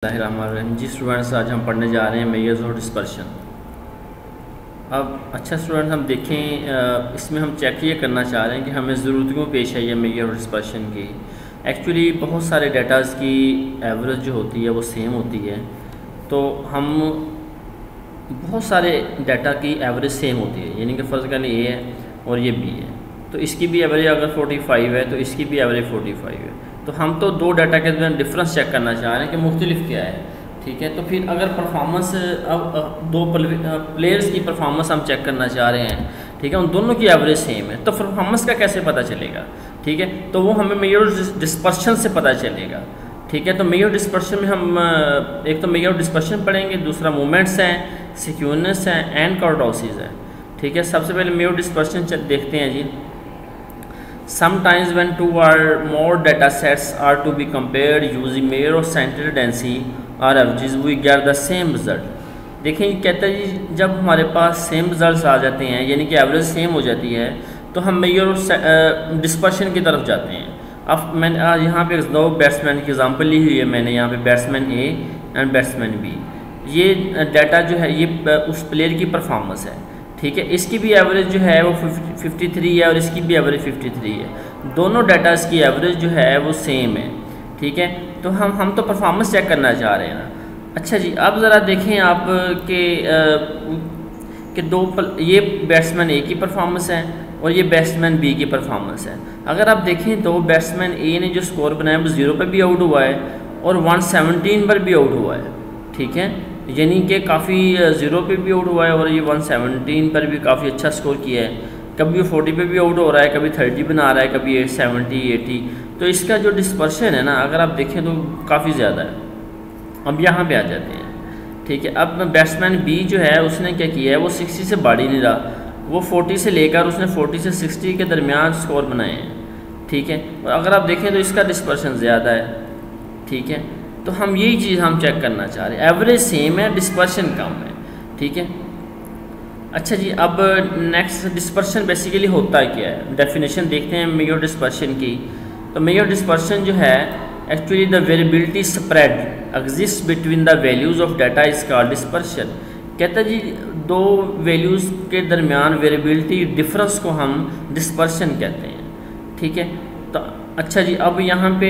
जी students, आज हम पढ़ने जा रहे हैं मेजर्स और डिस्पर्शन। अब अच्छा स्टूडेंट्स, हम देखें इसमें हम चेक ये करना चाह रहे हैं कि हमें ज़रूरत क्यों पेश है ये मेजर और डिस्पर्शन की। एक्चुअली बहुत सारे डाटाज़ की एवरेज जो होती है वो सेम होती है, तो हम बहुत सारे डाटा की एवरेज सेम होती है, यानी कि फ़र्ज़ करें ए है और ये बी है, तो इसकी भी एवरेज अगर 45 है तो इसकी भी एवरेज 45 है। तो हम तो दो डाटा के दरमियान डिफरेंस चेक करना चाह रहे हैं कि मुख्तलिफ क्या है, ठीक है। तो फिर अगर परफॉर्मेंस अब दो प्लेयर्स की परफॉर्मेंस हम चेक करना चाह रहे हैं, ठीक है, उन दोनों की एवरेज सेम है, तो परफॉर्मेंस का कैसे पता चलेगा, ठीक है। तो वो हमें मेजर डिस्पर्शन से पता चलेगा, ठीक है। तो मेजर डिस्पर्शन में हम एक तो मेजर डिस्पर्शन पढ़ेंगे, दूसरा मोमेंट्स हैं, सिक्वेंस हैं एंड कर्टोसिस है, ठीक है। सबसे पहले मेजर डिस्पर्शन देखते हैं जी। Sometimes when two or more data sets are to be compared using measure of central density or averages, we get the same result। देखें, कहता है जी जब हमारे पास सेम रिजल्ट्स आ जाते हैं, यानी कि एवरेज सेम हो जाती है, तो हम मेजर और डिस्पर्शन की तरफ जाते हैं। अब मैंने यहाँ पे दो बैट्समैन की एग्जांपल ली हुई है, मैंने यहाँ पे batsman A and batsman B. ये डाटा जो है ये उस प्लेयर की परफॉर्मेंस है, ठीक है। इसकी भी एवरेज जो है वो 53 है और इसकी भी एवरेज 53 है। दोनों डाटास की एवरेज जो है वो सेम है, ठीक है। तो हम तो परफॉर्मेंस चेक करना चाह रहे हैं ना। अच्छा जी, अब ज़रा देखें आप कि ये बैट्समैन ए की परफॉर्मेंस है और ये बैट्समैन बी की परफॉर्मेंस है। अगर आप देखें तो बैट्समैन ए ने जो स्कोर बनाया वो 0 पर भी आउट हुआ है और 117 पर भी आउट हुआ है, ठीक है। यानी कि काफ़ी 0 पे भी आउट हुआ है और ये 117 पर भी काफ़ी अच्छा स्कोर किया है। कभी 40 पे भी आउट हो रहा है, कभी 30 बना रहा है, कभी 70 80। तो इसका जो डिस्पर्शन है ना, अगर आप देखें तो काफ़ी ज़्यादा है। अब यहाँ पे आ जाते हैं, ठीक है। अब बैट्समैन बी जो है उसने क्या किया है, वो 60 से बढ़ ही नहीं रहा, वो 40 से लेकर उसने 40 से 60 के दरमियान स्कोर बनाए हैं, ठीक है। और अगर आप देखें तो इसका डिस्पर्शन ज़्यादा है, ठीक है। तो हम यही चीज़ हम चेक करना चाह रहे हैं, एवरेज सेम है, डिस्पर्शन कम है, ठीक है। अच्छा जी, अब नेक्स्ट डिस्पर्शन बेसिकली होता क्या है, डेफिनेशन देखते हैं मेजर डिस्पर्शन की। तो मेजर डिस्पर्शन जो है, actually the variability spread exist between the values of data is called dispersion. कहता है जी दो वैल्यूज़ के दरमियान वेरिएबिलिटी डिफरेंस को हम डिस्पर्शन कहते हैं, ठीक है। तो अच्छा जी, अब यहाँ पे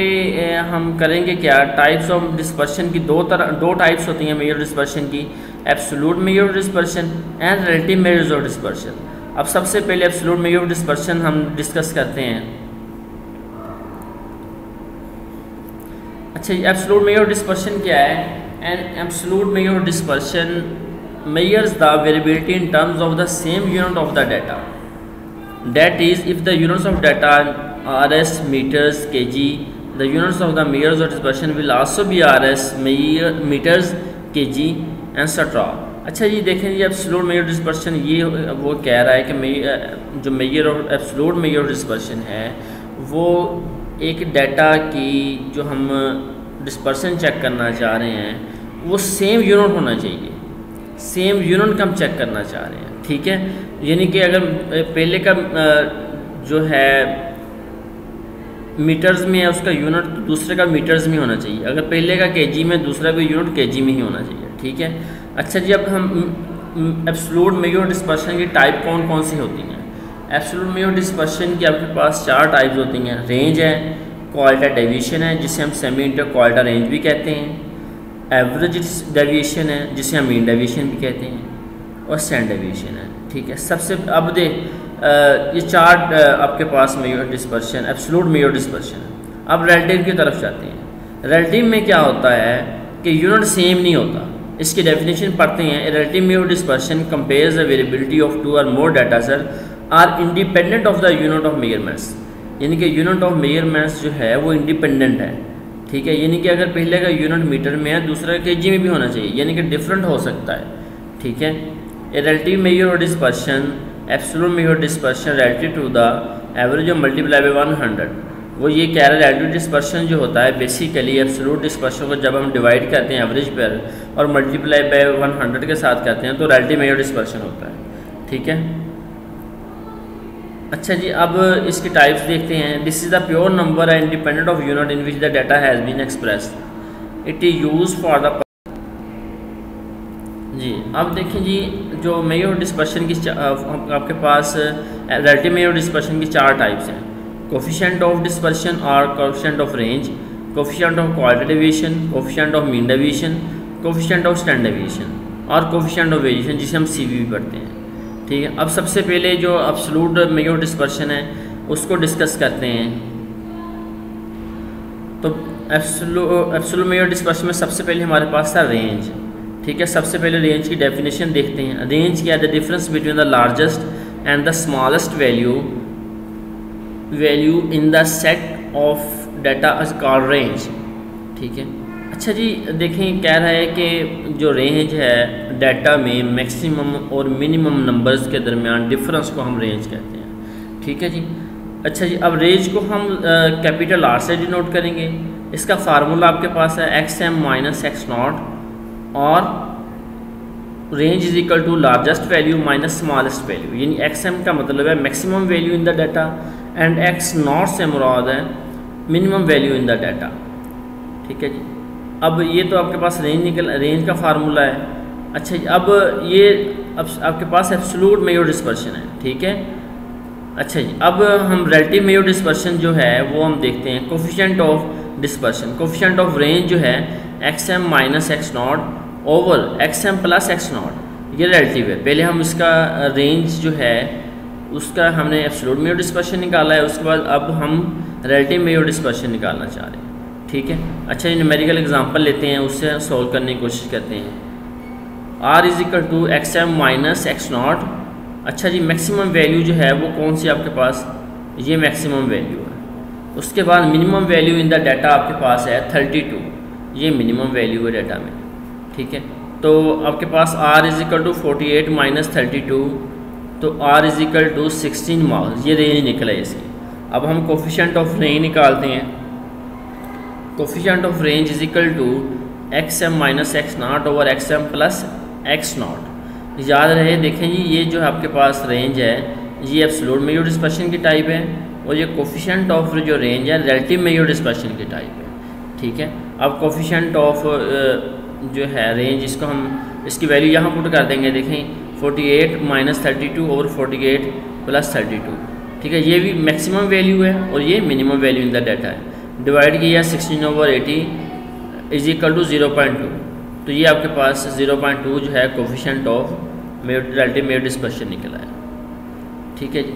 हम करेंगे क्या, टाइप्स ऑफ डिस्पर्शन की दो टाइप्स होती हैं मेजर डिस्पर्शन की, absolute major dispersion and relative measure dispersion. अब सबसे पहले एब्सोल्यूट मेजर डिस्पर्शन हम डिस्कस करते हैं। अच्छा जी, एब्सोल्यूट मेजर डिस्पर्शन क्या है? And absolute major dispersion measures the variability in terms of the same unit of the data, that is if the units of data rs meters kg, the units of the measures of dispersion will also be rs meters kg etc। अच्छा जी, देखें जी absolute major dispersion ये वो कह रहा है कि जो major और एब्सोल्यूट मेजर डिस्पर्शन है वो एक डाटा की जो हम डिस्पर्शन चेक करना चाह रहे हैं वो सेम यूनिट होना चाहिए, सेम यूनिट का हम चेक करना चाह रहे हैं, ठीक है। यानी कि अगर पहले का जो है मीटर्स में है उसका यूनिट, तो दूसरे का मीटर्स में होना चाहिए। अगर पहले का केजी में, दूसरा भी यूनिट केजी में ही होना चाहिए, ठीक है। अच्छा जी, अब हम एब्सोल्यूट मेजर डिस्पर्शन की टाइप कौन कौन सी होती हैं। एब्सोल्यूट मेजर डिस्पर्शन की आपके पास 4 टाइप्स होती हैं। रेंज है, क्वालिटा डेविएशन है जिसे हम सेमी इंटर क्वालिटा रेंज भी कहते हैं, एवरेज डेविएशन है जिसे हम मीन डेविएशन भी कहते हैं, और स्टैंडर्ड डेविएशन है, ठीक है। सबसे अब ये 4 आपके पास major dispersion absolute major dispersion है। अब रिलेटिव की तरफ जाते हैं। रिलेटिव में क्या होता है कि यूनिट सेम नहीं होता। इसकी डेफिनेशन पढ़ते हैं। Relative measure dispersion compares the variability of 2 और more data set are independent of the unit of measurements, यानी कि यूनिट ऑफ मेजरमेंट्स जो है वो इंडिपेंडेंट है, ठीक है। यानी कि अगर पहले का यूनिट मीटर में है, दूसरा केजी में भी होना चाहिए, यानी कि डिफरेंट हो सकता है, ठीक है। Relative measure dispersion absolute major dispersion relative to the average of multiply by 100। वो ये कह रहा है रिलेटिव डिस्पर्शन जो होता है बेसिकली एब्सोल्यूट डिस्पर्शन को जब हम डिवाइड करते हैं एवरेज पर और मल्टीप्लाई बाय 100 के साथ करते हैं तो रिलेटिव मेजर डिस्पर्शन होता है, ठीक है। अच्छा जी, अब इसकी टाइप्स देखते हैं। This is the pure number independent of unit in which the data has been expressed. It is use for the जी। अब देखिए जी, जो मेजर डिस्पर्शन की आपके पास रिलेटिव मेजर डिस्पर्शन की 4 टाइप्स हैं। कोफिशिएंट ऑफ डिस्पर्शन और coefficient of range, coefficient of quality deviation, coefficient of mean deviation, coefficient of standard deviation और कोफिशिएंट ऑफ वेरिएशन, जिसे हम सीवी भी पढ़ते हैं। ठीक है, अब सबसे पहले जो एब्सोल्यूट मेजर डिस्पर्शन है उसको डिस्कस करते हैं। तो एब्सोल्यूट मेजर डिस्पर्शन में सबसे पहले हमारे पास था रेंज। ठीक है, सबसे पहले रेंज की डेफिनेशन देखते हैं। रेंज क्या है? The difference between the largest and the smallest value in the set of data is called range. ठीक है, अच्छा जी, देखें कह रहा है कि जो रेंज है डाटा में मैक्सिमम और मिनिमम नंबर्स के दरमियान डिफरेंस को हम रेंज कहते हैं। ठीक है जी, अच्छा जी, अब रेंज को हम कैपिटल आर से डिनोट करेंगे। इसका फार्मूला आपके पास है XM माइनस X0 और range is equal to largest value minus smallest value, यानी XM का मतलब है maximum value in the data and X0 से मुराद है minimum value in the data. ठीक है जी, अब ये तो आपके पास रेंज का फार्मूला है। अच्छा जी, अब ये आपके पास एब्सोल्यूट मेजर डिस्पर्शन है। ठीक है, अच्छा जी, अब हम रिलेटिव मेजर डिस्पर्शन जो है वो हम देखते हैं। Coefficient of dispersion, coefficient of range जो है XM minus X0 over XM plus X0, ये रिलेटिव है। पहले हम इसका रेंज जो है उसका हमने एब्सोल्यूट मेजर डिस्पर्शन निकाला है, उसके बाद अब हम रिलेटिव मेजर डिस्पर्शन निकालना चाह रहे हैं। ठीक है, अच्छा ये न्यूमेरिकल एग्जांपल लेते हैं, उससे सॉल्व करने की कोशिश करते हैं। R is equal to XM minus X0। अच्छा जी, मैक्सिमम वैल्यू जो है वो कौन सी आपके पास? ये मैक्सिमम वैल्यू है। उसके बाद minimum value in the data आपके पास है 32, ये मिनिमम वैल्यू है डाटा में। ठीक है, तो आपके पास R is equal to 48 minus 32, तो R is equal to 16 marks, ये रेंज निकला है इसकी। अब हम कोफिशिएंट ऑफ रेंज निकालते हैं। Coefficient of range is equal to XM minus X0 over XM plus X0। याद रहे, देखें जी, ये जो आपके पास रेंज है ये एब्सोल्यूट मेजर डिस्पर्शन की टाइप है और ये कोफिशिएंट ऑफ जो रेंज है रिलेटिव मेजर डिस्पर्शन की टाइप है। ठीक है, अब कोफिशिएंट ऑफ जो है रेंज, इसको हम इसकी वैल्यू यहाँ पुट कर देंगे। देखें 48 माइनस 32 ओवर 48 प्लस 32। ठीक है, ये भी मैक्सिमम वैल्यू है और ये minimum value in the data है। डिवाइड किया 16 ओवर 80 इज इक्वल टू 0.2, तो ये आपके पास 0.2 जो है coefficient of relative measure dispersion निकला है। ठीक है जी।